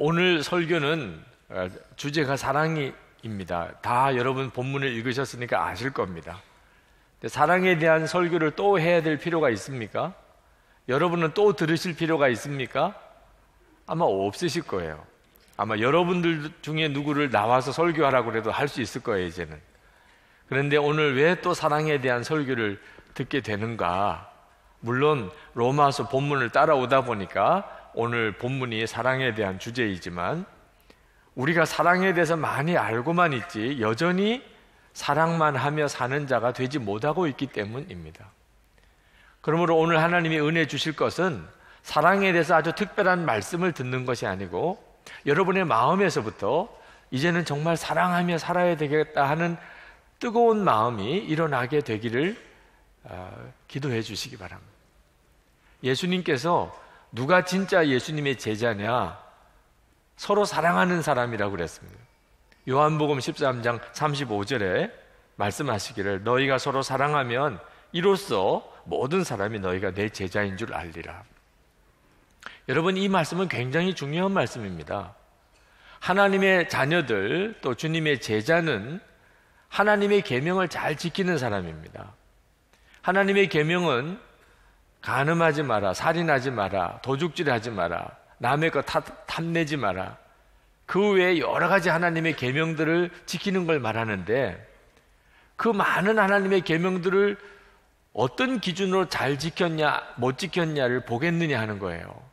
오늘 설교는 주제가 사랑입니다. 다 여러분 본문을 읽으셨으니까 아실 겁니다. 사랑에 대한 설교를 또 해야 될 필요가 있습니까? 여러분은 또 들으실 필요가 있습니까? 아마 없으실 거예요. 아마 여러분들 중에 누구를 나와서 설교하라고 해도 할 수 있을 거예요, 이제는. 그런데 오늘 왜 또 사랑에 대한 설교를 듣게 되는가? 물론 로마서 본문을 따라오다 보니까 오늘 본문이 사랑에 대한 주제이지만 우리가 사랑에 대해서 많이 알고만 있지 여전히 사랑만 하며 사는 자가 되지 못하고 있기 때문입니다. 그러므로 오늘 하나님이 은혜 주실 것은 사랑에 대해서 아주 특별한 말씀을 듣는 것이 아니고 여러분의 마음에서부터 이제는 정말 사랑하며 살아야 되겠다 하는 뜨거운 마음이 일어나게 되기를 기도해 주시기 바랍니다. 예수님께서 누가 진짜 예수님의 제자냐? 서로 사랑하는 사람이라고 그랬습니다. 요한복음 13장 35절에 말씀하시기를 너희가 서로 사랑하면 이로써 모든 사람이 너희가 내 제자인 줄 알리라. 여러분, 이 말씀은 굉장히 중요한 말씀입니다. 하나님의 자녀들 또 주님의 제자는 하나님의 계명을 잘 지키는 사람입니다. 하나님의 계명은 간음하지 마라, 살인하지 마라, 도둑질하지 마라, 남의 것 탐내지 마라, 그 외에 여러 가지 하나님의 계명들을 지키는 걸 말하는데 그 많은 하나님의 계명들을 어떤 기준으로 잘 지켰냐 못 지켰냐를 보겠느냐 하는 거예요.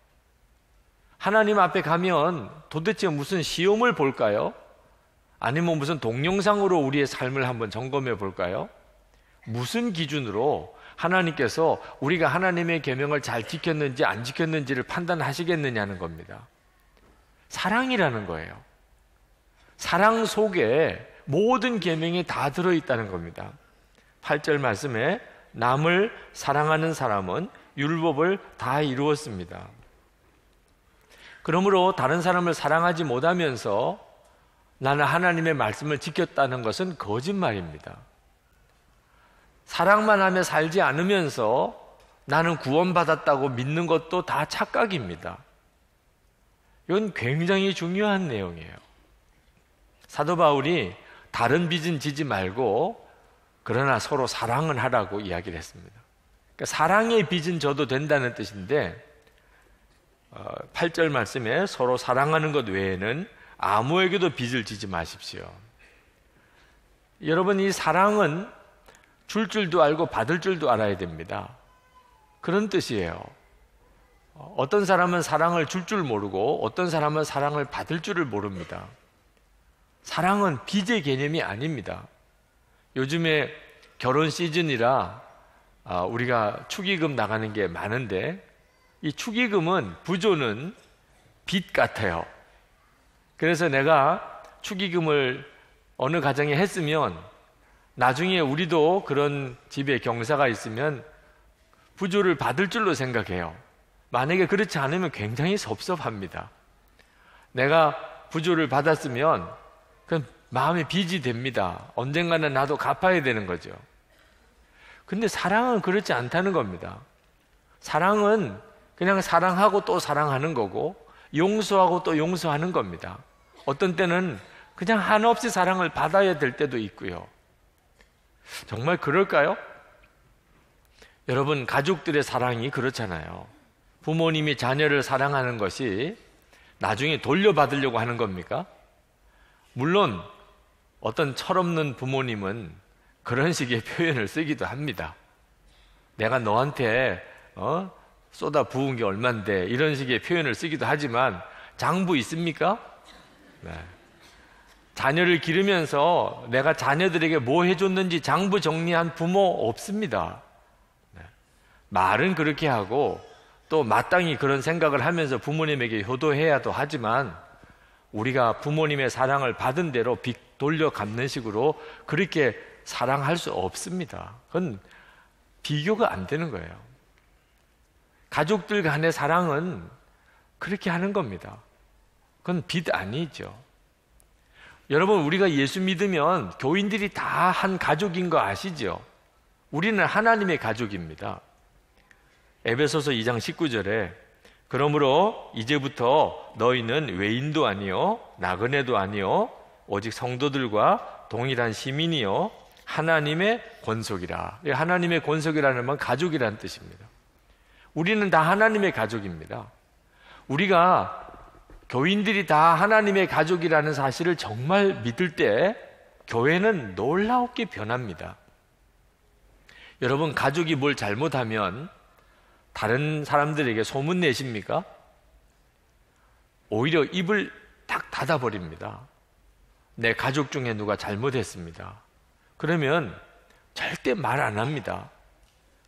하나님 앞에 가면 도대체 무슨 시험을 볼까요? 아니면 무슨 동영상으로 우리의 삶을 한번 점검해 볼까요? 무슨 기준으로 하나님께서 우리가 하나님의 계명을 잘 지켰는지 안 지켰는지를 판단하시겠느냐는 겁니다. 사랑이라는 거예요. 사랑 속에 모든 계명이 다 들어있다는 겁니다. 8절 말씀에 남을 사랑하는 사람은 율법을 다 이루었습니다. 그러므로 다른 사람을 사랑하지 못하면서 나는 하나님의 말씀을 지켰다는 것은 거짓말입니다. 사랑만 하며 살지 않으면서 나는 구원받았다고 믿는 것도 다 착각입니다. 이건 굉장히 중요한 내용이에요. 사도 바울이 다른 빚은 지지 말고 그러나 서로 사랑은 하라고 이야기를 했습니다. 그러니까 사랑의 빚은 져도 된다는 뜻인데 8절 말씀에 서로 사랑하는 것 외에는 아무에게도 빚을 지지 마십시오. 여러분, 이 사랑은 줄 줄도 알고 받을 줄도 알아야 됩니다. 그런 뜻이에요. 어떤 사람은 사랑을 줄 줄 모르고 어떤 사람은 사랑을 받을 줄을 모릅니다. 사랑은 빚의 개념이 아닙니다. 요즘에 결혼 시즌이라 우리가 축의금 나가는 게 많은데 이 축의금은 부조는 빚 같아요. 그래서 내가 축의금을 어느 가정에 했으면 나중에 우리도 그런 집에 경사가 있으면 부조를 받을 줄로 생각해요. 만약에 그렇지 않으면 굉장히 섭섭합니다. 내가 부조를 받았으면 그건 마음의 빚이 됩니다. 언젠가는 나도 갚아야 되는 거죠. 근데 사랑은 그렇지 않다는 겁니다. 사랑은 그냥 사랑하고 또 사랑하는 거고 용서하고 또 용서하는 겁니다. 어떤 때는 그냥 한없이 사랑을 받아야 될 때도 있고요. 정말 그럴까요? 여러분, 가족들의 사랑이 그렇잖아요. 부모님이 자녀를 사랑하는 것이 나중에 돌려받으려고 하는 겁니까? 물론 어떤 철없는 부모님은 그런 식의 표현을 쓰기도 합니다. 내가 너한테 쏟아 부은 게 얼만데 이런 식의 표현을 쓰기도 하지만 장부 있습니까? 네. 자녀를 기르면서 내가 자녀들에게 뭐 해줬는지 장부 정리한 부모 없습니다. 네. 말은 그렇게 하고 또 마땅히 그런 생각을 하면서 부모님에게 효도해야도 하지만 우리가 부모님의 사랑을 받은 대로 빚 돌려 갚는 식으로 그렇게 사랑할 수 없습니다. 그건 비교가 안 되는 거예요. 가족들 간의 사랑은 그렇게 하는 겁니다. 그건 빚 아니죠. 여러분, 우리가 예수 믿으면 교인들이 다 한 가족인 거 아시죠? 우리는 하나님의 가족입니다. 에베소서 2장 19절에 그러므로 이제부터 너희는 외인도 아니요 나그네도 아니요 오직 성도들과 동일한 시민이요 하나님의 권속이라. 하나님의 권속이라는 건 가족이라는 뜻입니다. 우리는 다 하나님의 가족입니다. 우리가 교인들이 다 하나님의 가족이라는 사실을 정말 믿을 때 교회는 놀랍게 변합니다. 여러분, 가족이 뭘 잘못하면 다른 사람들에게 소문 내십니까? 오히려 입을 딱 닫아버립니다. 내 가족 중에 누가 잘못했습니다. 그러면 절대 말 안 합니다.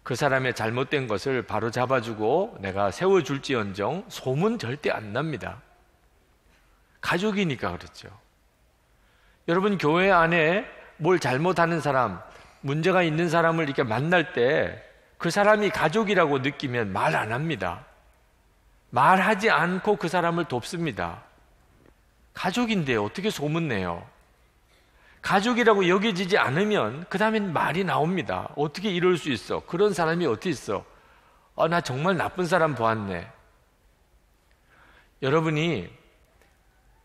그 사람의 잘못된 것을 바로 잡아주고 내가 세워줄지언정 소문 절대 안 납니다. 가족이니까 그렇죠. 여러분, 교회 안에 뭘 잘못하는 사람, 문제가 있는 사람을 이렇게 만날 때 그 사람이 가족이라고 느끼면 말 안 합니다. 말하지 않고 그 사람을 돕습니다. 가족인데 어떻게 소문내요? 가족이라고 여겨지지 않으면 그 다음엔 말이 나옵니다. 어떻게 이럴 수 있어? 그런 사람이 어디 있어? 나 정말 나쁜 사람 보았네. 여러분이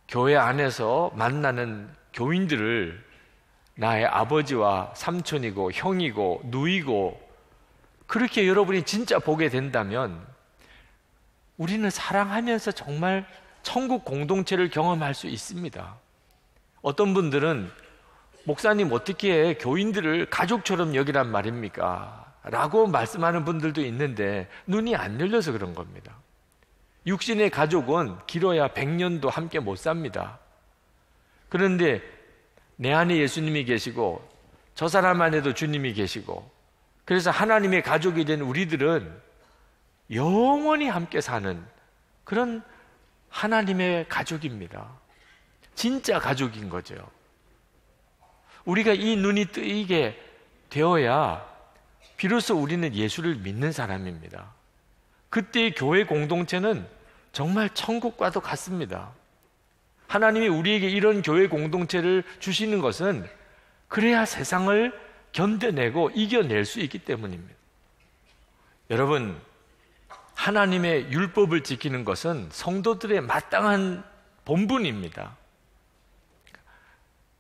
교회 안에서 만나는 교인들을 나의 아버지와 삼촌이고 형이고 누이고 그렇게 여러분이 진짜 보게 된다면 우리는 사랑하면서 정말 천국 공동체를 경험할 수 있습니다. 어떤 분들은 목사님 어떻게 교인들을 가족처럼 여기란 말입니까? 라고 말씀하는 분들도 있는데 눈이 안 열려서 그런 겁니다. 육신의 가족은 길어야 100년도 함께 못 삽니다. 그런데 내 안에 예수님이 계시고 저 사람 안에도 주님이 계시고 그래서 하나님의 가족이 된 우리들은 영원히 함께 사는 그런 하나님의 가족입니다. 진짜 가족인 거죠. 우리가 이 눈이 뜨이게 되어야 비로소 우리는 예수를 믿는 사람입니다. 그때의 교회 공동체는 정말 천국과도 같습니다. 하나님이 우리에게 이런 교회 공동체를 주시는 것은 그래야 세상을 견뎌내고 이겨낼 수 있기 때문입니다. 여러분, 하나님의 율법을 지키는 것은 성도들의 마땅한 본분입니다.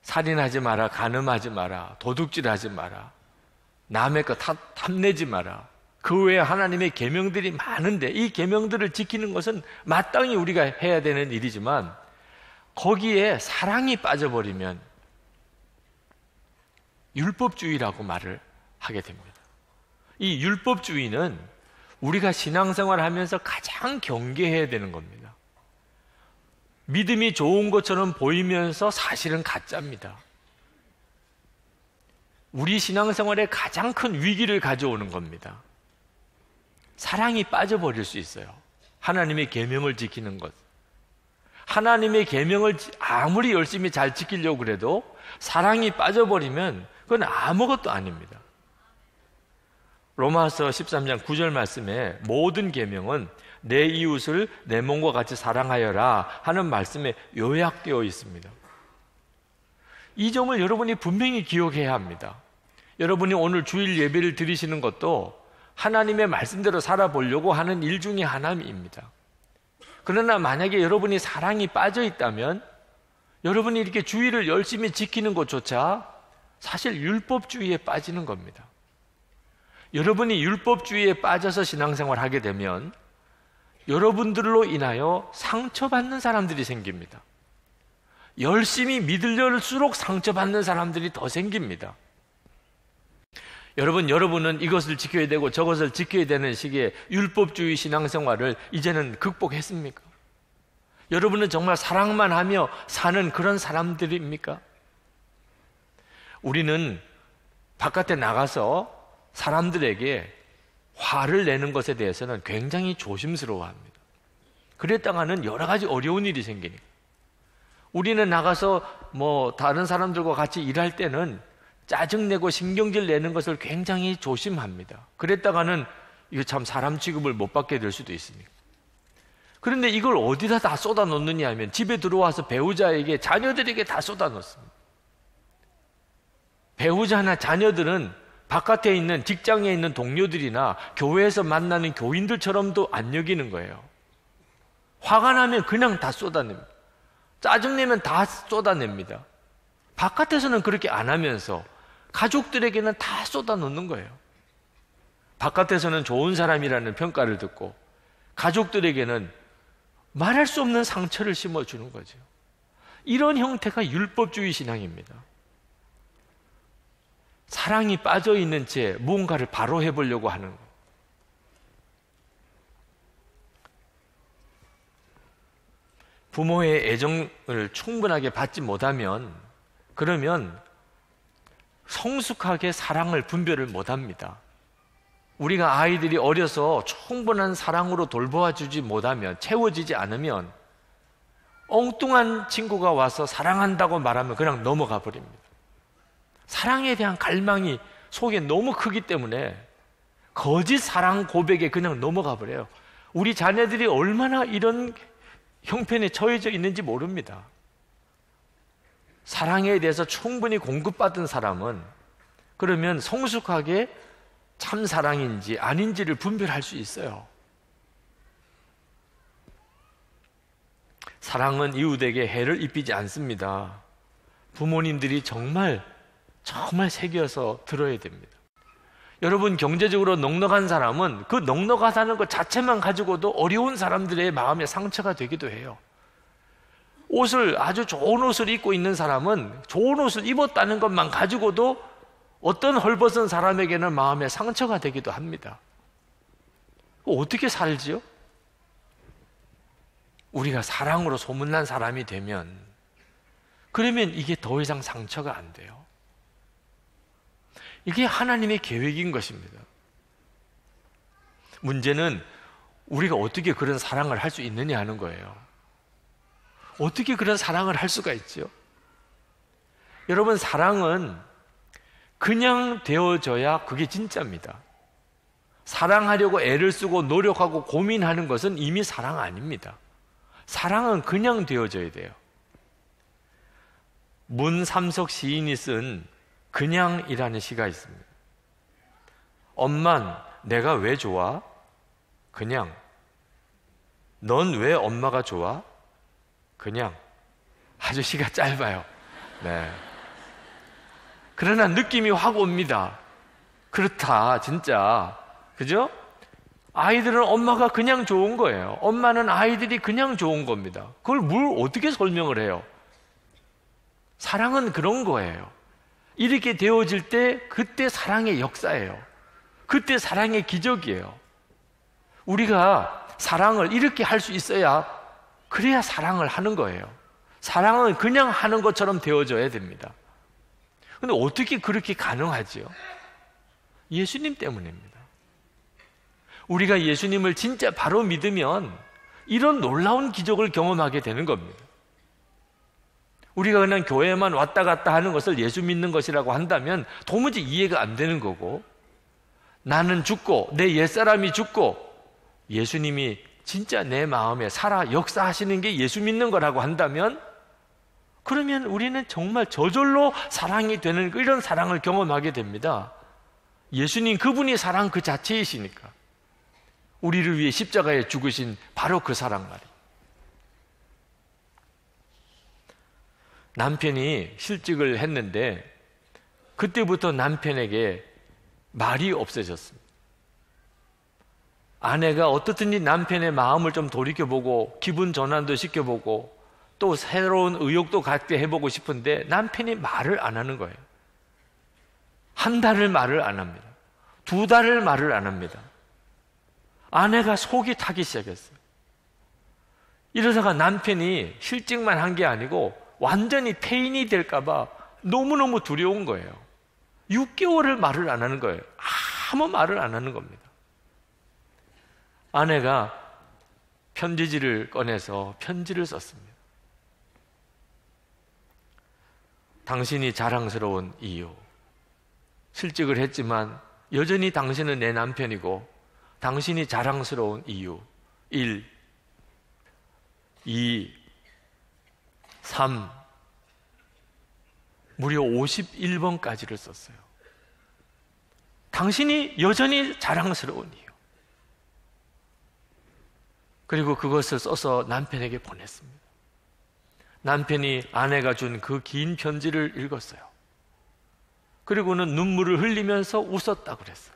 살인하지 마라, 간음하지 마라, 도둑질하지 마라, 남의 것 탐내지 마라. 그 외에 하나님의 계명들이 많은데 이 계명들을 지키는 것은 마땅히 우리가 해야 되는 일이지만 거기에 사랑이 빠져버리면 율법주의라고 말을 하게 됩니다. 이 율법주의는 우리가 신앙생활을 하면서 가장 경계해야 되는 겁니다. 믿음이 좋은 것처럼 보이면서 사실은 가짜입니다. 우리 신앙생활에 가장 큰 위기를 가져오는 겁니다. 사랑이 빠져버릴 수 있어요. 하나님의 계명을 지키는 것. 하나님의 계명을 아무리 열심히 잘 지키려고 그래도 사랑이 빠져버리면 그건 아무것도 아닙니다. 로마서 13장 9절 말씀에 모든 계명은 내 이웃을 내 몸과 같이 사랑하여라 하는 말씀에 요약되어 있습니다. 이 점을 여러분이 분명히 기억해야 합니다. 여러분이 오늘 주일 예배를 드리시는 것도 하나님의 말씀대로 살아보려고 하는 일 중에 하나입니다. 그러나 만약에 여러분이 사랑이 빠져 있다면 여러분이 이렇게 주일을 열심히 지키는 것조차 사실 율법주의에 빠지는 겁니다. 여러분이 율법주의에 빠져서 신앙생활을 하게 되면 여러분들로 인하여 상처받는 사람들이 생깁니다. 열심히 믿을수록 상처받는 사람들이 더 생깁니다. 여러분은 이것을 지켜야 되고 저것을 지켜야 되는 식의 율법주의 신앙생활을 이제는 극복했습니까? 여러분은 정말 사랑만 하며 사는 그런 사람들입니까? 우리는 바깥에 나가서 사람들에게 화를 내는 것에 대해서는 굉장히 조심스러워합니다. 그랬다가는 여러 가지 어려운 일이 생기니까. 우리는 나가서 다른 사람들과 같이 일할 때는 짜증내고 신경질 내는 것을 굉장히 조심합니다. 그랬다가는 이거 참 사람 취급을 못 받게 될 수도 있습니다. 그런데 이걸 어디다 다 쏟아 놓느냐 하면 집에 들어와서 배우자에게, 자녀들에게 다 쏟아 놓습니다. 배우자나 자녀들은 바깥에 있는 직장에 있는 동료들이나 교회에서 만나는 교인들처럼도 안 여기는 거예요. 화가 나면 그냥 다 쏟아냅니다. 짜증내면 다 쏟아냅니다. 바깥에서는 그렇게 안 하면서 가족들에게는 다 쏟아놓는 거예요. 바깥에서는 좋은 사람이라는 평가를 듣고 가족들에게는 말할 수 없는 상처를 심어주는 거죠. 이런 형태가 율법주의 신앙입니다. 사랑이 빠져있는 채 무언가를 바로 해보려고 하는 거. 부모의 애정을 충분하게 받지 못하면 그러면 성숙하게 사랑을 분별을 못합니다. 우리가 아이들이 어려서 충분한 사랑으로 돌보아주지 못하면, 채워지지 않으면 엉뚱한 친구가 와서 사랑한다고 말하면 그냥 넘어가 버립니다. 사랑에 대한 갈망이 속에 너무 크기 때문에 거짓 사랑 고백에 그냥 넘어가 버려요. 우리 자녀들이 얼마나 이런 형편에 처해져 있는지 모릅니다. 사랑에 대해서 충분히 공급받은 사람은 그러면 성숙하게 참 사랑인지 아닌지를 분별할 수 있어요. 사랑은 이웃에게 해를 입히지 않습니다. 부모님들이 정말 새겨서 들어야 됩니다. 여러분, 경제적으로 넉넉한 사람은 그 넉넉하다는 것 자체만 가지고도 어려운 사람들의 마음에 상처가 되기도 해요. 아주 좋은 옷을 입고 있는 사람은 좋은 옷을 입었다는 것만 가지고도 어떤 헐벗은 사람에게는 마음에 상처가 되기도 합니다. 어떻게 살지요? 우리가 사랑으로 소문난 사람이 되면, 그러면 이게 더 이상 상처가 안 돼요. 이게 하나님의 계획인 것입니다. 문제는 우리가 어떻게 그런 사랑을 할 수 있느냐 하는 거예요. 어떻게 그런 사랑을 할 수가 있죠? 여러분, 사랑은 그냥 되어져야 그게 진짜입니다. 사랑하려고 애를 쓰고 노력하고 고민하는 것은 이미 사랑 아닙니다. 사랑은 그냥 되어져야 돼요. 문삼석 시인이 쓴 그냥이라는 시가 있습니다. 엄만 내가 왜 좋아? 그냥. 넌 왜 엄마가 좋아? 그냥. 아주 시가 짧아요. 네. 그러나 느낌이 확 옵니다. 그렇다, 진짜. 그죠? 아이들은 엄마가 그냥 좋은 거예요. 엄마는 아이들이 그냥 좋은 겁니다. 그걸 뭘 어떻게 설명을 해요? 사랑은 그런 거예요. 이렇게 되어질 때 그때 사랑의 역사예요. 그때 사랑의 기적이에요. 우리가 사랑을 이렇게 할 수 있어야, 그래야 사랑을 하는 거예요. 사랑은 그냥 하는 것처럼 되어져야 됩니다. 근데 어떻게 그렇게 가능하지요? 예수님 때문입니다. 우리가 예수님을 진짜 바로 믿으면 이런 놀라운 기적을 경험하게 되는 겁니다. 우리가 그냥 교회만 왔다 갔다 하는 것을 예수 믿는 것이라고 한다면 도무지 이해가 안 되는 거고, 나는 죽고 내 옛사람이 죽고 예수님이 진짜 내 마음에 살아 역사하시는 게 예수 믿는 거라고 한다면, 그러면 우리는 정말 저절로 사랑이 되는 이런 사랑을 경험하게 됩니다. 예수님 그분이 사랑 그 자체이시니까. 우리를 위해 십자가에 죽으신 바로 그 사랑 말이에요. 남편이 실직을 했는데 그때부터 남편에게 말이 없어졌습니다. 아내가 어떻든지 남편의 마음을 좀 돌이켜보고 기분 전환도 시켜보고 또 새로운 의욕도 갖게 해보고 싶은데 남편이 말을 안 하는 거예요. 한 달을 말을 안 합니다. 2달을 말을 안 합니다. 아내가 속이 타기 시작했어요. 이러다가 남편이 실직만 한 게 아니고 완전히 폐인이 될까봐 너무너무 두려운 거예요. 6개월을 말을 안 하는 거예요. 아무 말을 안 하는 겁니다. 아내가 편지지를 꺼내서 편지를 썼습니다. 당신이 자랑스러운 이유. 실직을 했지만 여전히 당신은 내 남편이고 당신이 자랑스러운 이유. 1, 2, 3, 무려 51번까지를 썼어요. 당신이 여전히 자랑스러운 이유. 그리고 그것을 써서 남편에게 보냈습니다. 남편이 아내가 준 그 긴 편지를 읽었어요. 그리고는 눈물을 흘리면서 웃었다고 그랬어요.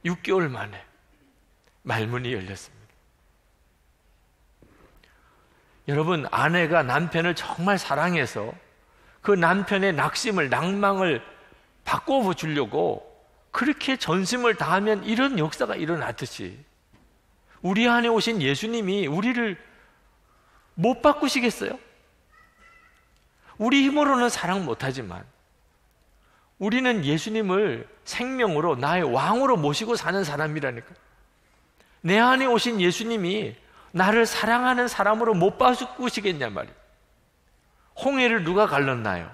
6개월 만에 말문이 열렸습니다. 여러분, 아내가 남편을 정말 사랑해서 그 남편의 낙심을, 낭망을 바꿔 주려고 그렇게 전심을 다하면 이런 역사가 일어났듯이 우리 안에 오신 예수님이 우리를 못 바꾸시겠어요? 우리 힘으로는 사랑 못하지만 우리는 예수님을 생명으로 나의 왕으로 모시고 사는 사람이라니까. 내 안에 오신 예수님이 나를 사랑하는 사람으로 못 바꾸시겠냐 말이에요. 홍해를 누가 갈랐나요?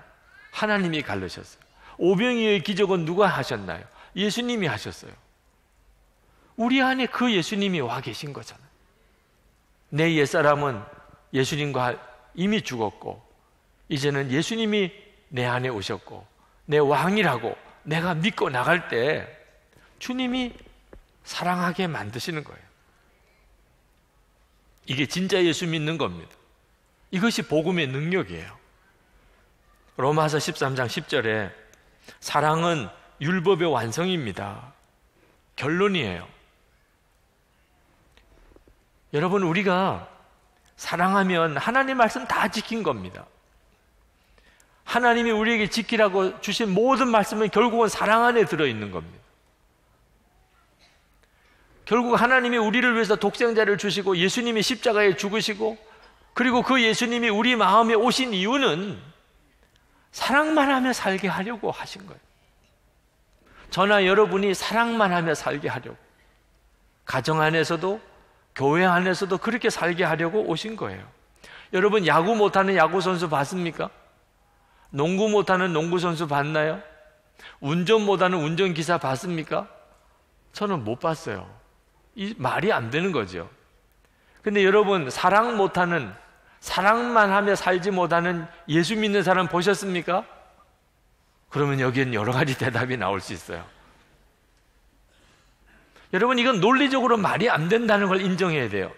하나님이 갈르셨어요. 오병이어의 기적은 누가 하셨나요? 예수님이 하셨어요. 우리 안에 그 예수님이 와 계신 거잖아요. 내 옛사람은 예수님과 이미 죽었고 이제는 예수님이 내 안에 오셨고 내 왕이라고 내가 믿고 나갈 때 주님이 사랑하게 만드시는 거예요. 이게 진짜 예수 믿는 겁니다. 이것이 복음의 능력이에요. 로마서 13장 10절에 사랑은 율법의 완성입니다. 결론이에요. 여러분, 우리가 사랑하면 하나님 말씀 다 지킨 겁니다. 하나님이 우리에게 지키라고 주신 모든 말씀은 결국은 사랑 안에 들어있는 겁니다. 결국 하나님이 우리를 위해서 독생자를 주시고 예수님이 십자가에 죽으시고 그리고 그 예수님이 우리 마음에 오신 이유는 사랑만 하며 살게 하려고 하신 거예요. 저나 여러분이 사랑만 하며 살게 하려고, 가정 안에서도 교회 안에서도 그렇게 살게 하려고 오신 거예요. 여러분, 야구 못하는 야구선수 봤습니까? 농구 못하는 농구선수 봤나요? 운전 못하는 운전기사 봤습니까? 저는 못 봤어요. 이 말이 안 되는 거죠. 근데 여러분, 사랑 못하는, 사랑만 하며 살지 못하는 예수 믿는 사람 보셨습니까? 그러면 여기엔 여러 가지 대답이 나올 수 있어요. 여러분, 이건 논리적으로 말이 안 된다는 걸 인정해야 돼요.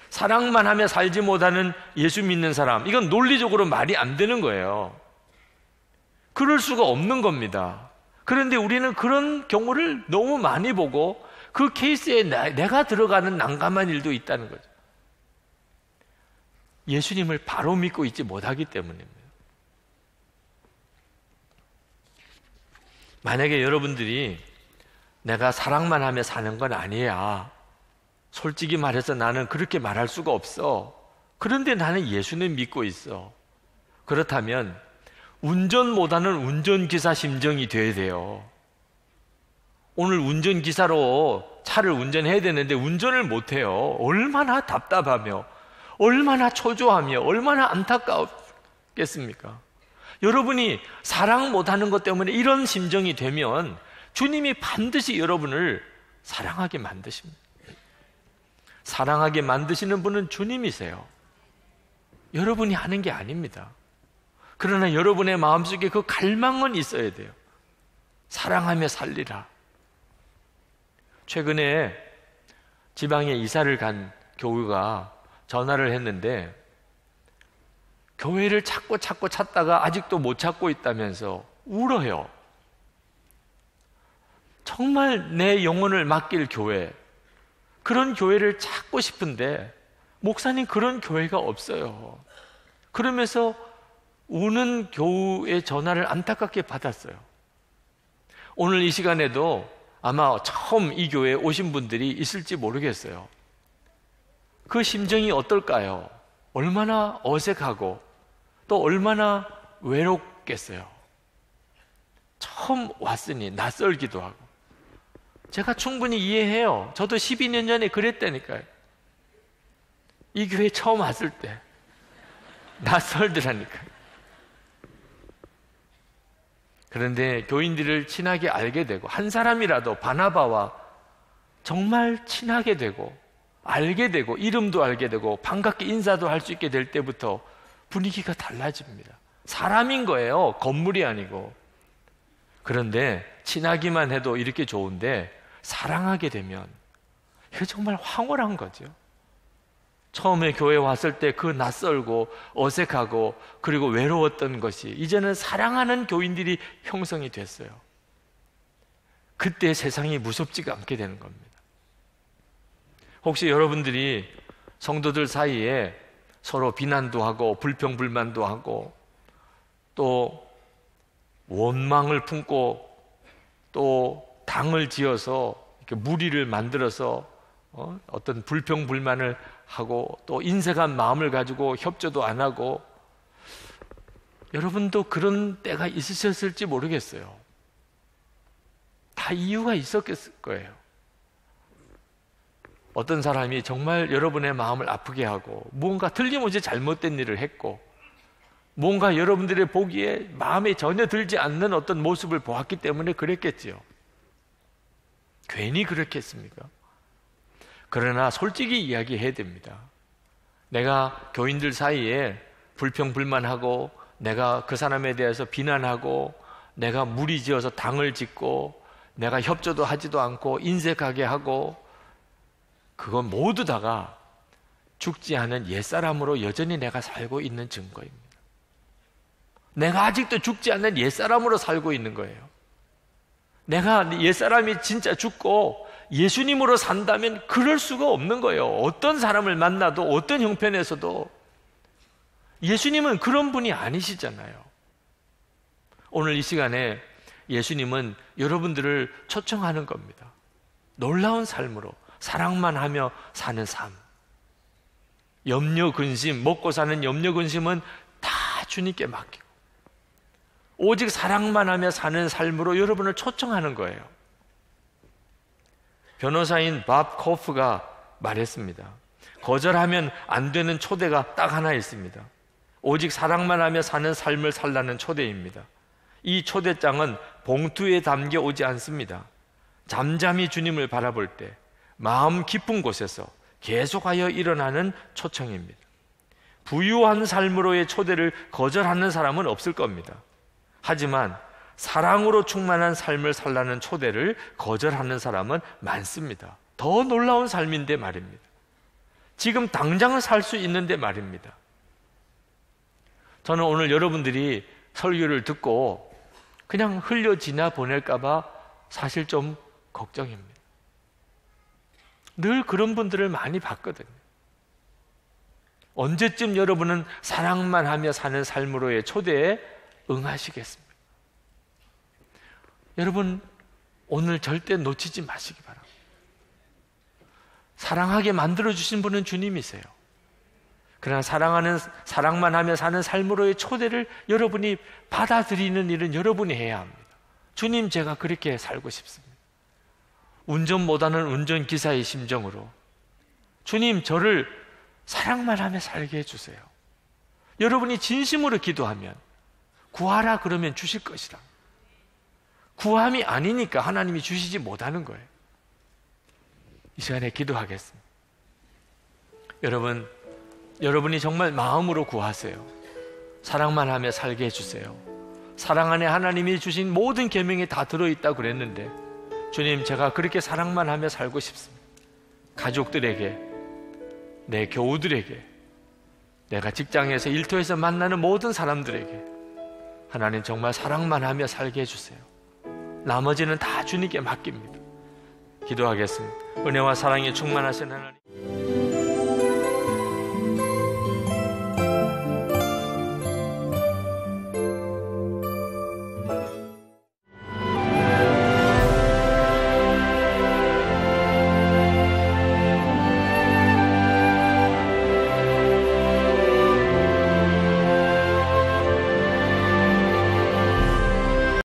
사랑만 하며 살지 못하는 예수 믿는 사람, 이건 논리적으로 말이 안 되는 거예요. 그럴 수가 없는 겁니다. 그런데 우리는 그런 경우를 너무 많이 보고 그 케이스에 내가 들어가는 난감한 일도 있다는 거죠. 예수님을 바로 믿고 있지 못하기 때문입니다. 만약에 여러분들이 내가 사랑만 하며 사는 건 아니야, 솔직히 말해서 나는 그렇게 말할 수가 없어, 그런데 나는 예수님 믿고 있어, 그렇다면 운전 못하는 운전기사 심정이 돼야 돼요. 오늘 운전기사로 차를 운전해야 되는데 운전을 못해요. 얼마나 답답하며 얼마나 초조하며 얼마나 안타깝겠습니까? 여러분이 사랑 못하는 것 때문에 이런 심정이 되면 주님이 반드시 여러분을 사랑하게 만드십니다. 사랑하게 만드시는 분은 주님이세요. 여러분이 하는 게 아닙니다. 그러나 여러분의 마음속에 그 갈망은 있어야 돼요. 사랑하며 살리라. 최근에 지방에 이사를 간 교우가 전화를 했는데 교회를 찾고 찾다가 아직도 못 찾고 있다면서 울어요. 정말 내 영혼을 맡길 교회, 그런 교회를 찾고 싶은데 목사님, 그런 교회가 없어요. 그러면서 우는 교우의 전화를 안타깝게 받았어요. 오늘 이 시간에도 아마 처음 이 교회에 오신 분들이 있을지 모르겠어요. 그 심정이 어떨까요? 얼마나 어색하고 또 얼마나 외롭겠어요. 처음 왔으니 낯설기도 하고. 제가 충분히 이해해요. 저도 12년 전에 그랬다니까요. 이 교회 처음 왔을 때 낯설더라니까요. 그런데 교인들을 친하게 알게 되고 한 사람이라도 바나바와 정말 친하게 되고 알게 되고 이름도 알게 되고 반갑게 인사도 할 수 있게 될 때부터 분위기가 달라집니다. 사람인 거예요. 건물이 아니고. 그런데 친하기만 해도 이렇게 좋은데 사랑하게 되면 이게 정말 황홀한 거죠. 처음에 교회 왔을 때 그 낯설고 어색하고 그리고 외로웠던 것이 이제는 사랑하는 교인들이 형성이 됐어요. 그때 세상이 무섭지가 않게 되는 겁니다. 혹시 여러분들이 성도들 사이에 서로 비난도 하고 불평불만도 하고 또 원망을 품고 또 당을 지어서 이렇게 무리를 만들어서 어떤 불평불만을 하고 또 인색한 마음을 가지고 협조도 안 하고, 여러분도 그런 때가 있으셨을지 모르겠어요. 다 이유가 있었을 거예요. 어떤 사람이 정말 여러분의 마음을 아프게 하고 무언가 틀림없이 잘못된 일을 했고 뭔가 여러분들의 보기에 마음에 전혀 들지 않는 어떤 모습을 보았기 때문에 그랬겠지요. 괜히 그렇겠습니까? 그러나 솔직히 이야기해야 됩니다. 내가 교인들 사이에 불평불만하고 내가 그 사람에 대해서 비난하고 내가 무리지어서 당을 짓고 내가 협조도 하지도 않고 인색하게 하고, 그건 모두 다가 죽지 않은 옛사람으로 여전히 내가 살고 있는 증거입니다. 내가 아직도 죽지 않는 옛사람으로 살고 있는 거예요. 내가 옛사람이 진짜 죽고 예수님으로 산다면 그럴 수가 없는 거예요. 어떤 사람을 만나도 어떤 형편에서도 예수님은 그런 분이 아니시잖아요. 오늘 이 시간에 예수님은 여러분들을 초청하는 겁니다. 놀라운 삶으로 사랑만 하며 사는 삶. 염려 근심, 먹고 사는 염려 근심은 다 주님께 맡기고 오직 사랑만 하며 사는 삶으로 여러분을 초청하는 거예요. 변호사인 밥 코프가 말했습니다. 거절하면 안 되는 초대가 딱 하나 있습니다. 오직 사랑만 하며 사는 삶을 살라는 초대입니다. 이 초대장은 봉투에 담겨 오지 않습니다. 잠잠히 주님을 바라볼 때 마음 깊은 곳에서 계속하여 일어나는 초청입니다. 부유한 삶으로의 초대를 거절하는 사람은 없을 겁니다. 하지만 사랑으로 충만한 삶을 살라는 초대를 거절하는 사람은 많습니다. 더 놀라운 삶인데 말입니다. 지금 당장 살 수 있는데 말입니다. 저는 오늘 여러분들이 설교를 듣고 그냥 흘려 지나 보낼까 봐 사실 좀 걱정입니다. 늘 그런 분들을 많이 봤거든요. 언제쯤 여러분은 사랑만 하며 사는 삶으로의 초대에 응하시겠습니까? 여러분, 오늘 절대 놓치지 마시기 바랍니다. 사랑하게 만들어주신 분은 주님이세요. 그러나 사랑만 하며 사는 삶으로의 초대를 여러분이 받아들이는 일은 여러분이 해야 합니다. 주님, 제가 그렇게 살고 싶습니다. 운전 못하는 운전기사의 심정으로 주님, 저를 사랑만 하며 살게 해주세요. 여러분이 진심으로 기도하면 구하라 그러면 주실 것이다. 구함이 아니니까 하나님이 주시지 못하는 거예요. 이 시간에 기도하겠습니다. 여러분이 정말 마음으로 구하세요. 사랑만 하며 살게 해주세요. 사랑 안에 하나님이 주신 모든 계명이 다 들어있다고 그랬는데 주님, 제가 그렇게 사랑만 하며 살고 싶습니다. 가족들에게, 내 교우들에게, 내가 직장에서 일터에서 만나는 모든 사람들에게 하나님 정말 사랑만 하며 살게 해주세요. 나머지는 다 주님께 맡깁니다. 기도하겠습니다. 은혜와 사랑에 충만하신 하나님,